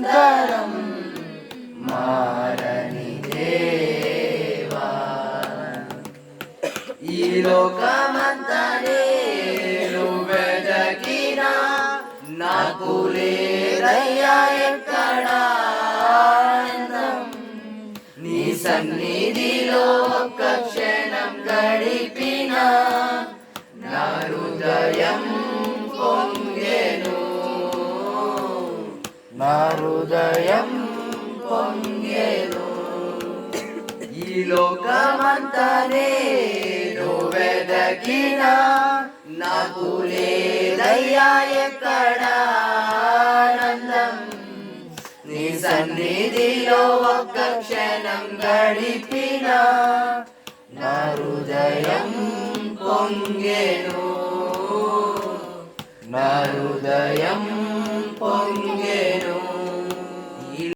నిరంతరం మారని దేవా. ఈ లోకమంతా నేను వెదకినా నాకు లేదయ్యా ఎక్కడా ఆనందం. నీ సన్నిధిలో ఒక్క క్షణం గడిపినా నా హృదయం పొంగెను, నా హృదయం పొంగెను. ఈ లోకమంతా నేను వెదకినా నాకు లేదయ్యా ఎక్కడా ఆనందం. నీ సన్నిధిలో ఒక్క క్షణం గడిపినా నా హృదయం పొంగెను, నా హృదయం పొంగెను.